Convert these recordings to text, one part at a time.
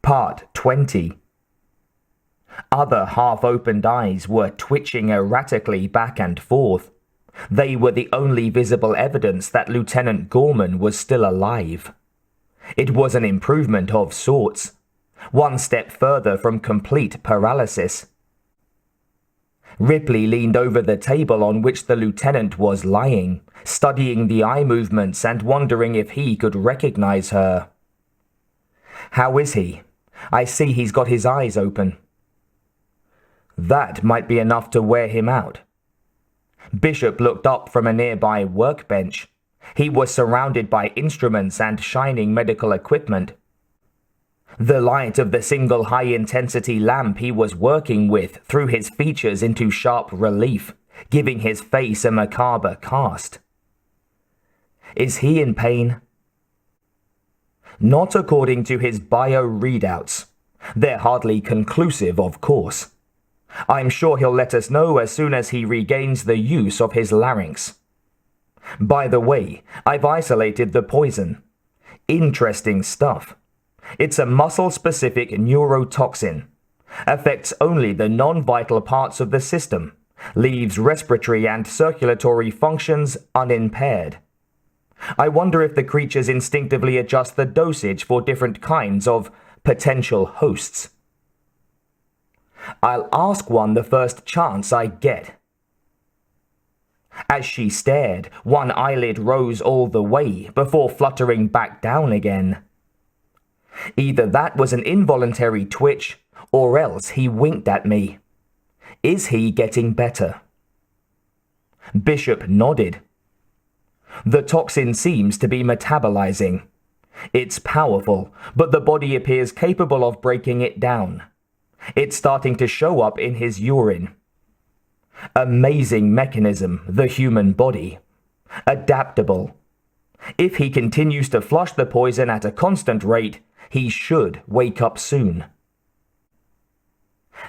Part 20. Other half-opened eyes were twitching erratically back and forth. They were the only visible evidence that Lieutenant Gorman was still alive. It was an improvement of sorts, one step further from complete paralysis. Ripley leaned over the table on which the lieutenant was lying, studying the eye movements and wondering if he could recognize her. "How is he? I see he's got his eyes open." "That might be enough to wear him out." Bishop looked up from a nearby workbench. He was surrounded by instruments and shining medical equipment. The light of the single high-intensity lamp he was working with threw his features into sharp relief, giving his face a macabre cast. "Is he in pain?" "Not according to his bio readouts. They're hardly conclusive, of course. I'm sure he'll let us know as soon as he regains the use of his larynx. By the way, I've isolated the poison. Interesting stuff. It's a muscle-specific neurotoxin. Affects only the non-vital parts of the system. Leaves respiratory and circulatory functions unimpaired. I wonder if the creatures instinctively adjust the dosage for different kinds of potential hosts. I'll ask one the first chance I get." As she stared, one eyelid rose all the way before fluttering back down again. Either that was an involuntary twitch, or else he winked at me. "Is he getting better?" Bishop nodded. "The toxin seems to be metabolizing. It's powerful, but the body appears capable of breaking it down. It's starting to show up in his urine. Amazing mechanism, the human body. Adaptable. If he continues to flush the poison at a constant rate, he should wake up soon."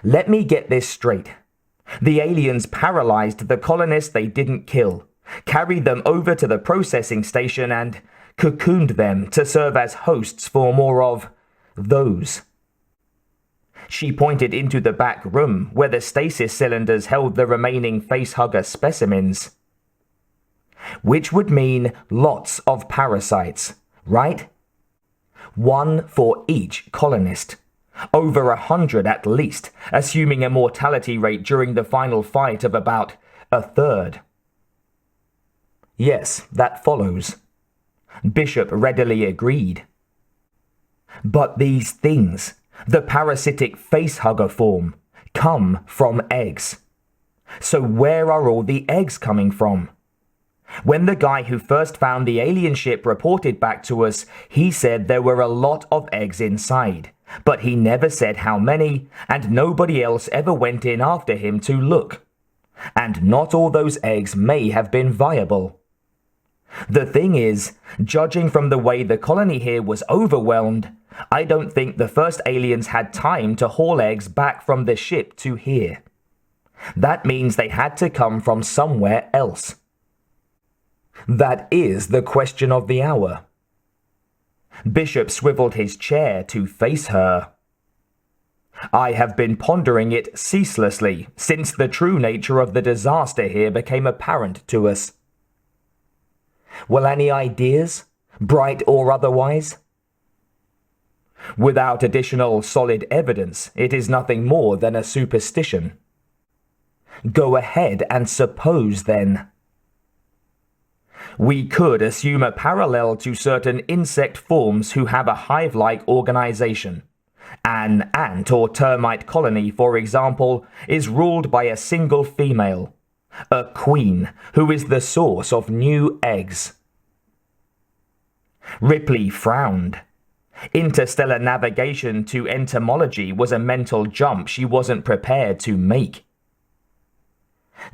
"Let me get this straight. The aliens paralyzed the colonists they didn't kill, carried them over to the processing station and cocooned them to serve as hosts for more of those." She pointed into the back room where the stasis cylinders held the remaining facehugger specimens. "Which would mean lots of parasites, right? One for each colonist. Over 100 at least, assuming a mortality rate during the final fight of about a third." "Yes, that follows." Bishop readily agreed. "But these things, the parasitic facehugger form, come from eggs. So where are all the eggs coming from? When the guy who first found the alien ship reported back to us, he said there were a lot of eggs inside, but he never said how many, and nobody else ever went in after him to look. And not all those eggs may have been viable. The thing is, judging from the way the colony here was overwhelmed, I don't think the first aliens had time to haul eggs back from the ship to here. That means they had to come from somewhere else. That is the question of the hour." Bishop swiveled his chair to face her. "I have been pondering it ceaselessly since the true nature of the disaster here became apparent to us." "Well, any ideas? Bright or otherwise?" "Without additional solid evidence, it is nothing more than a superstition." "Go ahead and suppose, then." "We could assume a parallel to certain insect forms who have a hive-like organization. An ant or termite colony, for example, is ruled by a single female, a queen, who is the source of new eggs." Ripley frowned. Interstellar navigation to entomology was a mental jump she wasn't prepared to make.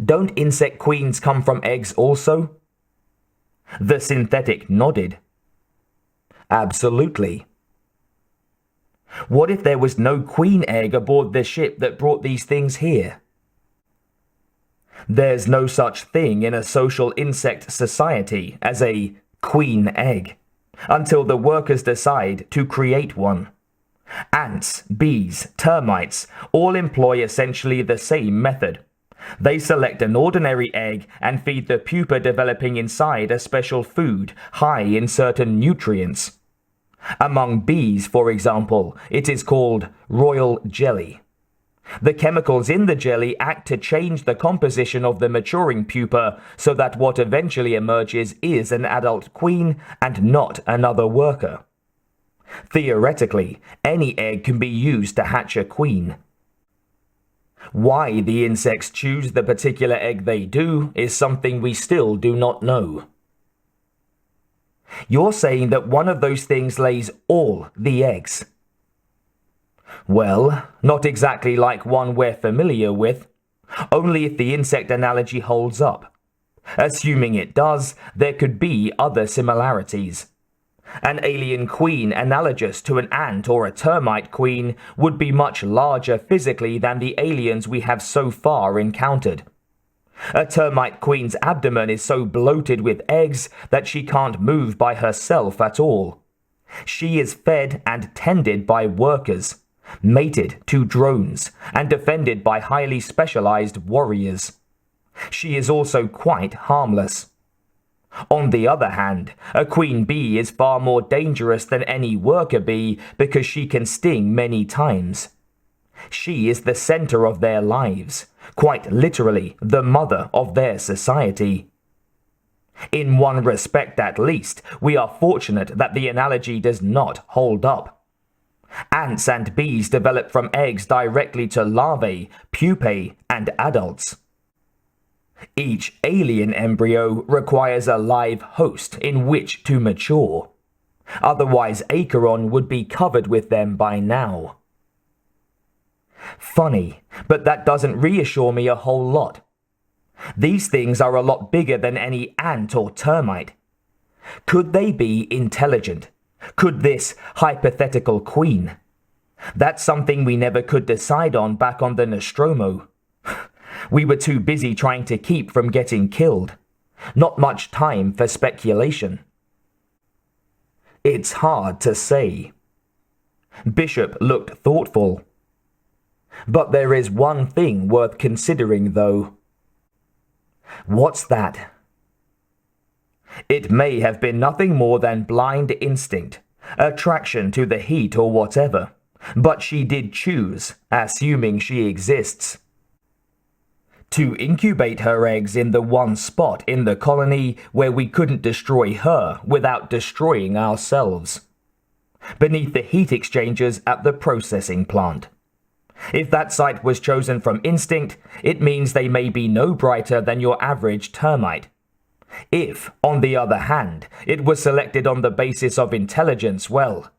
"Don't insect queens come from eggs also?" The synthetic nodded. "Absolutely." "What if there was no queen egg aboard the ship that brought these things here?" "There's no such thing in a social insect society as a queen egg, until the workers decide to create one. Ants, bees, termites all employ essentially the same method. They select an ordinary egg and feed the pupa developing inside a special food high in certain nutrients. Among bees, for example, it is called royal jelly. The chemicals in the jelly act to change the composition of the maturing pupa so that what eventually emerges is an adult queen and not another worker. Theoretically, any egg can be used to hatch a queen. Why the insects choose the particular egg they do is something we still do not know. You're saying that one of those things lays all the eggs. Well, not exactly like one we're familiar with, only if the insect analogy holds up. Assuming it does, there could be other similarities. An alien queen analogous to an ant or a termite queen would be much larger physically than the aliens we have so far encountered. A termite queen's abdomen is so bloated with eggs that she can't move by herself at all. She is fed and tended by workers, mated to drones, and defended by highly specialized warriors. She is also quite harmless. On the other hand, a queen bee is far more dangerous than any worker bee because she can sting many times. She is the center of their lives, quite literally the mother of their society. In one respect at least, we are fortunate that the analogy does not hold up. Ants and bees develop from eggs directly to larvae, pupae, and adults. Each alien embryo requires a live host in which to mature. Otherwise, Acheron would be covered with them by now. Funny, but that doesn't reassure me a whole lot. These things are a lot bigger than any ant or termite. Could they be intelligent? Could this hypothetical queen? That's something we never could decide on back on the Nostromo. We were too busy trying to keep from getting killed. Not much time for speculation. It's hard to say. Bishop looked thoughtful. But there is one thing worth considering, though. What's that? It may have been nothing more than blind instinct, attraction to the heat or whatever, but she did choose, assuming she exists, to incubate her eggs in the one spot in the colony where we couldn't destroy her without destroying ourselves. Beneath the heat exchangers at the processing plant. If that site was chosen from instinct, it means they may be no brighter than your average termite. If, on the other hand, it was selected on the basis of intelligence, well,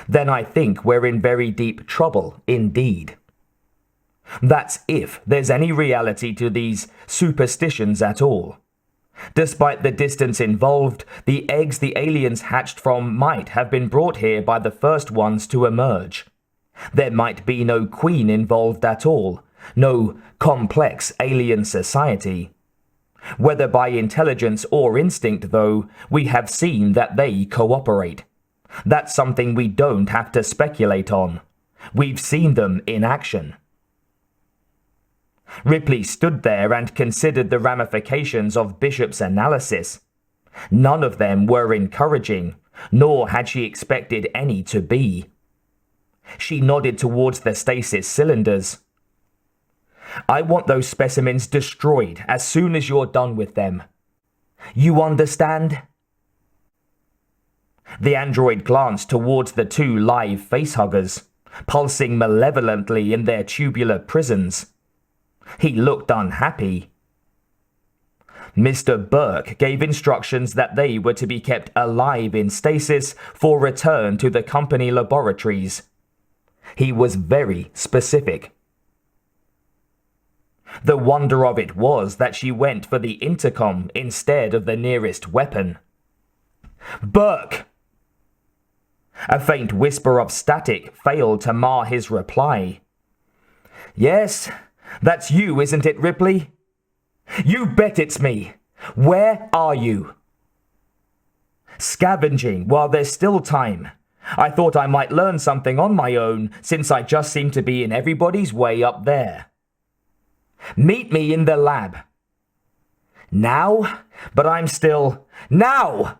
then I think we're in very deep trouble indeed. That's if there's any reality to these superstitions at all. Despite the distance involved, the eggs the aliens hatched from might have been brought here by the first ones to emerge. There might be no queen involved at all, no complex alien society. Whether by intelligence or instinct, though, we have seen that they cooperate. That's something we don't have to speculate on. We've seen them in action. Ripley stood there and considered the ramifications of Bishop's analysis. None of them were encouraging, nor had she expected any to be. She nodded towards the stasis cylinders. I want those specimens destroyed as soon as you're done with them. You understand? The android glanced towards the two live facehuggers, pulsing malevolently in their tubular prisons. He looked unhappy. Mr. Burke gave instructions that they were to be kept alive in stasis for return to the company laboratories. He was very specific. The wonder of it was that she went for the intercom instead of the nearest weapon. Burke! A faint whisper of static failed to mar his reply. Yes, that's you, isn't it, Ripley? You bet it's me. Where are you? Scavenging while there's still time. I thought I might learn something on my own, since I just seem to be in everybody's way up there. Meet me in the lab. Now? But I'm still... Now!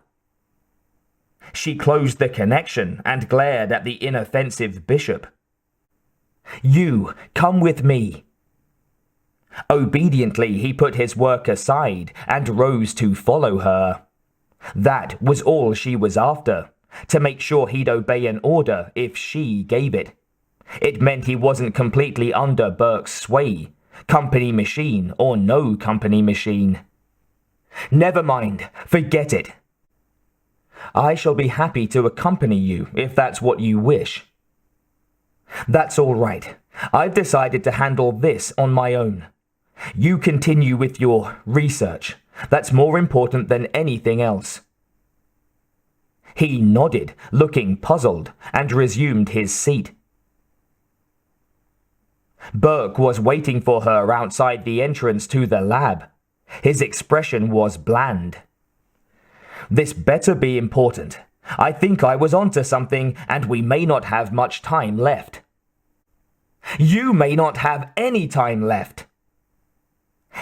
She closed the connection and glared at the inoffensive bishop. You, come with me. Obediently, he put his work aside and rose to follow her. That was all she was after, to make sure he'd obey an order if she gave it. It meant he wasn't completely under Burke's sway, company machine or no company machine. Never mind, forget it. I shall be happy to accompany you if that's what you wish. That's all right. I've decided to handle this on my own. You continue with your research. That's more important than anything else. He nodded, looking puzzled, and resumed his seat. Burke was waiting for her outside the entrance to the lab. His expression was bland. This better be important. I think I was onto something, and we may not have much time left. You may not have any time left.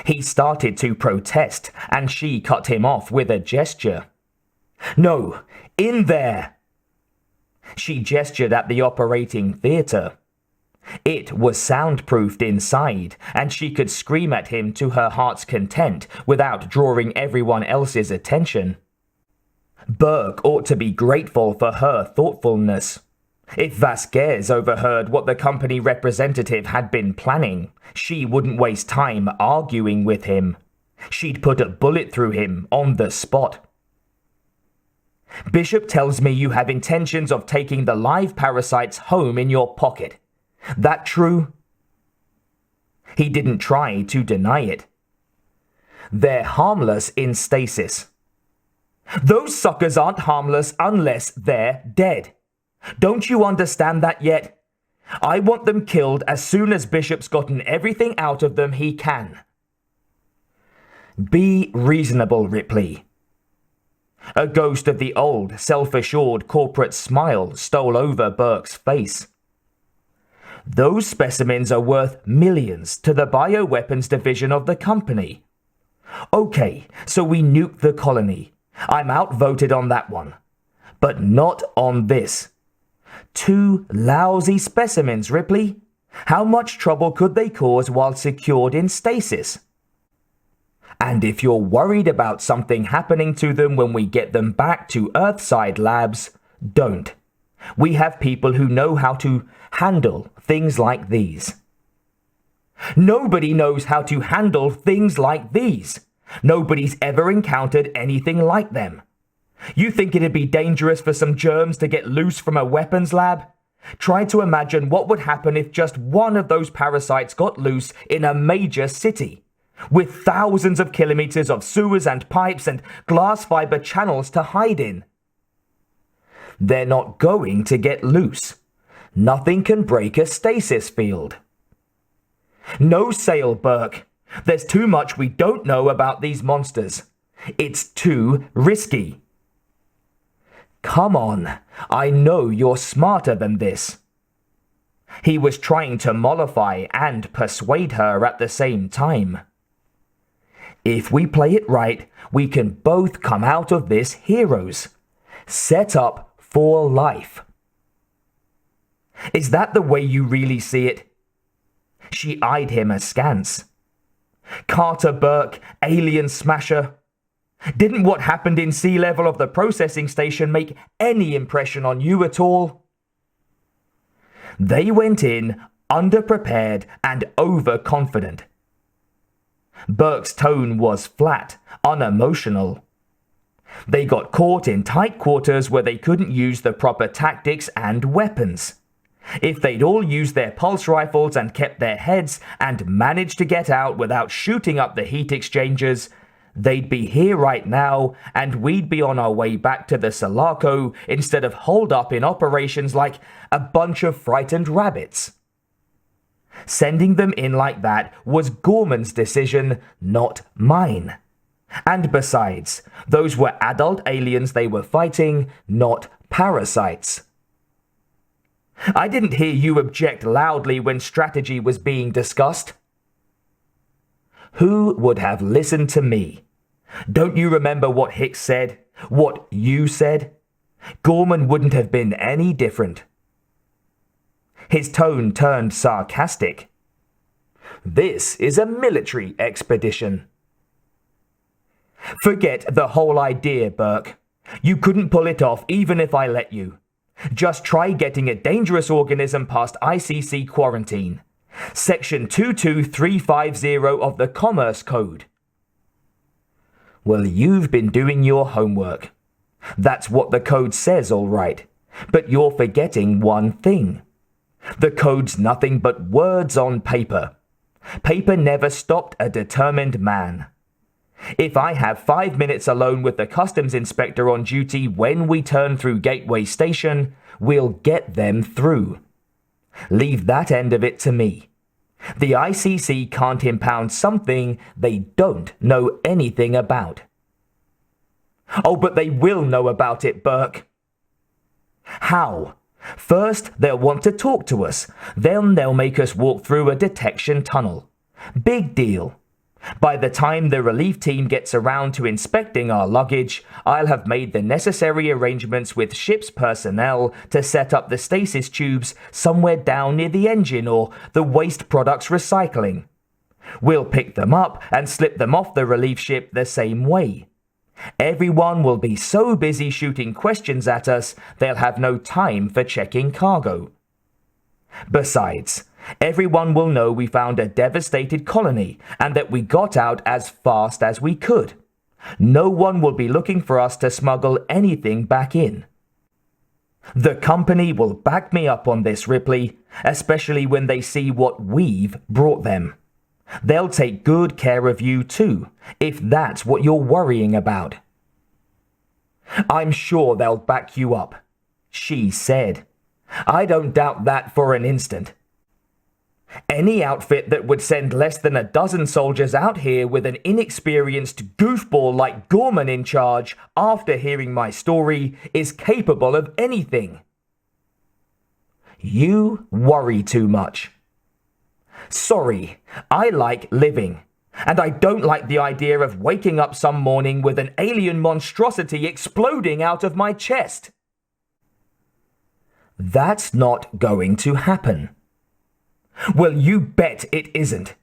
He started to protest, and she cut him off with a gesture. No, in there. She gestured at the operating theatre. It was soundproofed inside, and she could scream at him to her heart's content without drawing everyone else's attention. Burke ought to be grateful for her thoughtfulness. If Vasquez overheard what the company representative had been planning, she wouldn't waste time arguing with him. She'd put a bullet through him on the spot. Bishop tells me you have intentions of taking the live parasites home in your pocket. That true? He didn't try to deny it. They're harmless in stasis. Those suckers aren't harmless unless they're dead. Don't you understand that yet? I want them killed as soon as Bishop's gotten everything out of them he can. Be reasonable, Ripley. A ghost of the old, self-assured corporate smile stole over Burke's face. Those specimens are worth millions to the bioweapons division of the company. Okay, so we nuke the colony. I'm outvoted on that one. But not on this. 2 lousy specimens, Ripley. How much trouble could they cause while secured in stasis? And if you're worried about something happening to them when we get them back to Earthside labs, don't. We have people who know how to handle things like these. Nobody knows how to handle things like these. Nobody's ever encountered anything like them. You think it'd be dangerous for some germs to get loose from a weapons lab? Try to imagine what would happen if just one of those parasites got loose in a major city, with thousands of kilometers of sewers and pipes and glass fiber channels to hide in. They're not going to get loose. Nothing can break a stasis field. No sale, Burke. There's too much we don't know about these monsters. It's too risky. Come on, I know you're smarter than this. He was trying to mollify and persuade her at the same time. If we play it right, we can both come out of this heroes. Set up for life. Is that the way you really see it? She eyed him askance. Carter Burke, alien smasher. Didn't what happened in sea level of the processing station make any impression on you at all? They went in underprepared and overconfident. Burke's tone was flat, unemotional. They got caught in tight quarters where they couldn't use the proper tactics and weapons. If they'd all used their pulse rifles and kept their heads and managed to get out without shooting up the heat exchangers, they'd be here right now and we'd be on our way back to the Sulaco instead of holed up in operations like a bunch of frightened rabbits. Sending them in like that was Gorman's decision, not mine. And besides, those were adult aliens they were fighting, not parasites. I didn't hear you object loudly when strategy was being discussed. Who would have listened to me? Don't you remember what Hicks said? What you said? Gorman wouldn't have been any different. His tone turned sarcastic. This is a military expedition. Forget the whole idea, Burke. You couldn't pull it off even if I let you. Just try getting a dangerous organism past ICC quarantine. Section 22350 of the Commerce Code. Well, you've been doing your homework. That's what the code says, all right. But you're forgetting one thing. The code's nothing but words on paper. Paper never stopped a determined man. If I have 5 minutes alone with the customs inspector on duty when we turn through Gateway Station, we'll get them through. Leave that end of it to me. The ICC can't impound something they don't know anything about. Oh, but they will know about it, Burke. How? First, they'll want to talk to us. Then they'll make us walk through a detection tunnel. Big deal. By the time the relief team gets around to inspecting our luggage, I'll have made the necessary arrangements with ship's personnel to set up the stasis tubes somewhere down near the engine or the waste products recycling. We'll pick them up and slip them off the relief ship the same way. Everyone will be so busy shooting questions at us, they'll have no time for checking cargo. Besides, everyone will know we found a devastated colony and that we got out as fast as we could. No one will be looking for us to smuggle anything back in. The company will back me up on this, Ripley, especially when they see what we've brought them. They'll take good care of you too, if that's what you're worrying about. I'm sure they'll back you up, she said. I don't doubt that for an instant. Any outfit that would send less than a dozen soldiers out here with an inexperienced goofball like Gorman in charge after hearing my story is capable of anything. You worry too much. Sorry, I like living, and I don't like the idea of waking up some morning with an alien monstrosity exploding out of my chest. That's not going to happen. Well, you bet it isn't.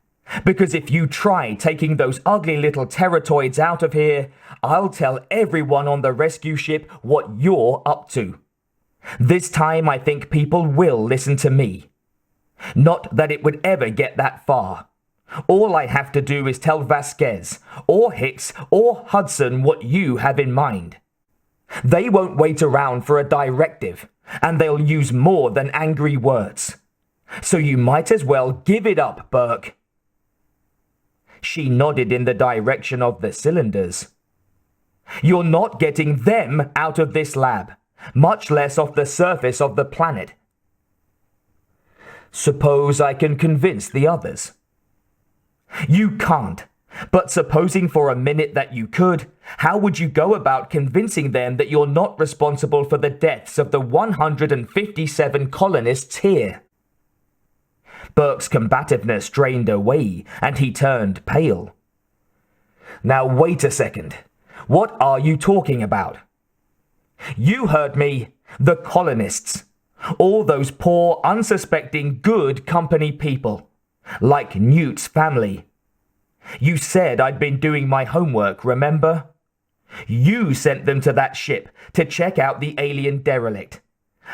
Because if you try taking those ugly little terratoids out of here, I'll tell everyone on the rescue ship what you're up to. This time I think people will listen to me. Not that it would ever get that far. All I have to do is tell Vasquez, or Hicks, or Hudson what you have in mind. They won't wait around for a directive, and they'll use more than angry words. So you might as well give it up, Burke. She nodded in the direction of the cylinders. You're not getting them out of this lab, much less off the surface of the planet. Suppose I can convince the others. You can't, but supposing for a minute that you could, how would you go about convincing them that you're not responsible for the deaths of the 157 colonists here? Burke's combativeness drained away, and he turned pale. Now wait a second. What are you talking about? You heard me. The colonists. All those poor, unsuspecting, good company people. Like Newt's family. You said I'd been doing my homework, remember? You sent them to that ship to check out the alien derelict.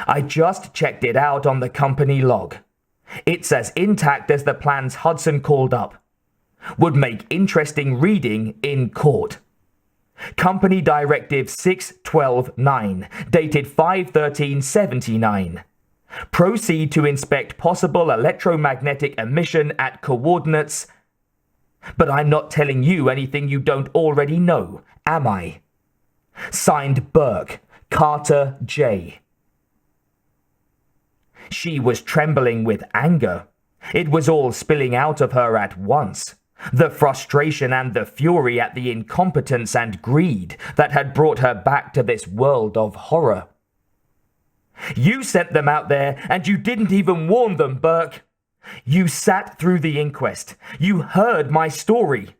I just checked it out on the company log. It's as intact as the plans Hudson called up. Would make interesting reading in court. Company Directive 612-9, dated 5/13/79. Proceed to inspect possible electromagnetic emission at coordinates. But I'm not telling you anything you don't already know, am I? Signed Burke, Carter J. She was trembling with anger. It was all spilling out of her at once. The frustration and the fury at the incompetence and greed that had brought her back to this world of horror. You sent them out there and you didn't even warn them, Burke. You sat through the inquest. You heard my story.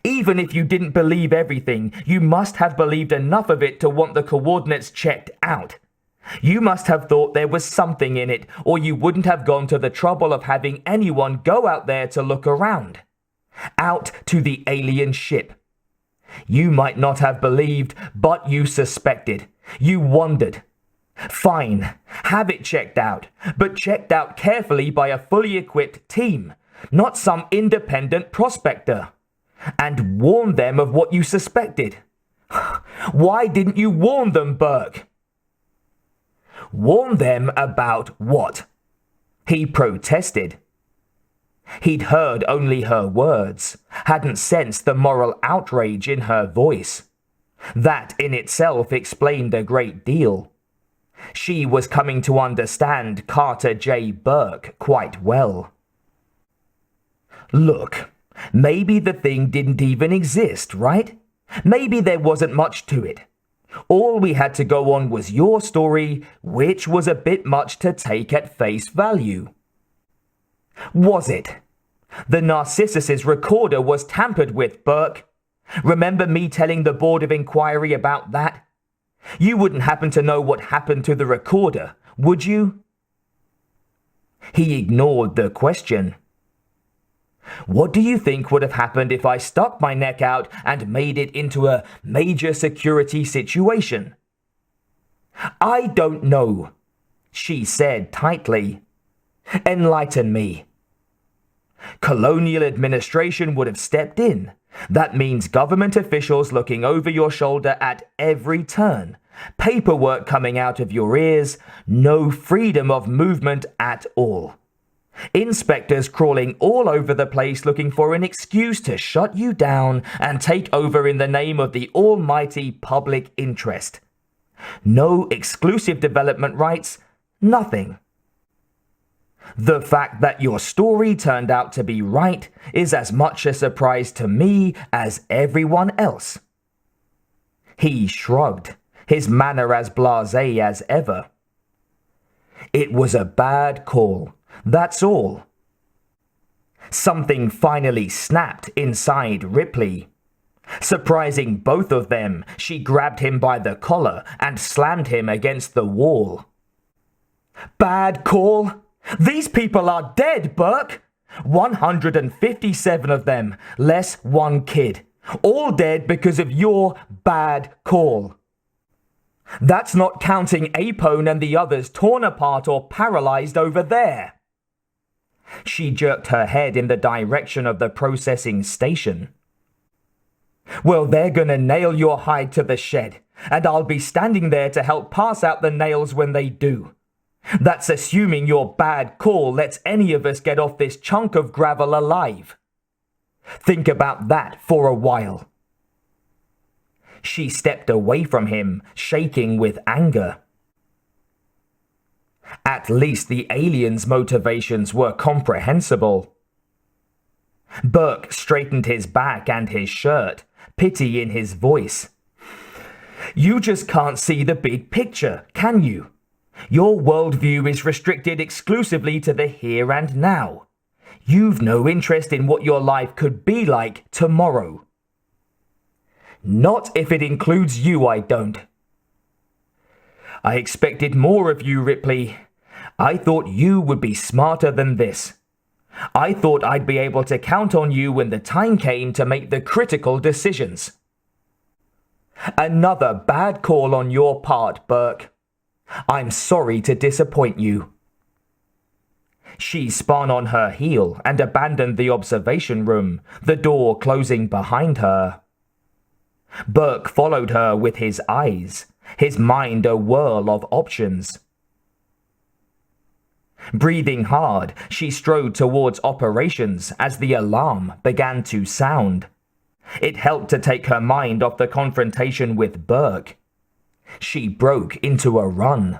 Even if you didn't believe everything, you must have believed enough of it to want the coordinates checked out. You must have thought there was something in it, or you wouldn't have gone to the trouble of having anyone go out there to look around. Out to the alien ship. You might not have believed, but you suspected. You wondered. Fine, have it checked out, but checked out carefully by a fully equipped team, not some independent prospector. And warn them of what you suspected. Why didn't you warn them, Burke? Warn them about what? He protested. He'd heard only her words, hadn't sensed the moral outrage in her voice. That in itself explained a great deal. She was coming to understand Carter J. Burke quite well. Look, maybe the thing didn't even exist, right? Maybe there wasn't much to it. All we had to go on was your story, which was a bit much to take at face value. Was it? The Narcissus's recorder was tampered with, Burke. Remember me telling the Board of Inquiry about that? You wouldn't happen to know what happened to the recorder, would you? He ignored the question. What do you think would have happened if I stuck my neck out and made it into a major security situation? I don't know, she said tightly. Enlighten me. Colonial administration would have stepped in. That means government officials looking over your shoulder at every turn, paperwork coming out of your ears, no freedom of movement at all. Inspectors crawling all over the place looking for an excuse to shut you down and take over in the name of the almighty public interest. No exclusive development rights, nothing. The fact that your story turned out to be right is as much a surprise to me as everyone else. He shrugged, his manner as blasé as ever. It was a bad call, that's all. Something finally snapped inside Ripley. Surprising both of them, she grabbed him by the collar and slammed him against the wall. Bad call? These people are dead, Burke! 157 of them, less one kid. All dead because of your bad call. That's not counting Apone and the others torn apart or paralyzed over there. She jerked her head in the direction of the processing station. Well, they're gonna nail your hide to the shed, and I'll be standing there to help pass out the nails when they do. That's assuming your bad call lets any of us get off this chunk of gravel alive. Think about that for a while. She stepped away from him, shaking with anger. At least the aliens' motivations were comprehensible. Burke straightened his back and his shirt, pity in his voice. You just can't see the big picture, can you? Your worldview is restricted exclusively to the here and now. You've no interest in what your life could be like tomorrow. Not if it includes you, I don't. I expected more of you, Ripley. I thought you would be smarter than this. I thought I'd be able to count on you when the time came to make the critical decisions. Another bad call on your part, Burke. I'm sorry to disappoint you. She spun on her heel and abandoned the observation room, the door closing behind her. Burke followed her with his eyes, his mind a whirl of options. Breathing hard, she strode towards operations as the alarm began to sound. It helped to take her mind off the confrontation with Burke. She broke into a run.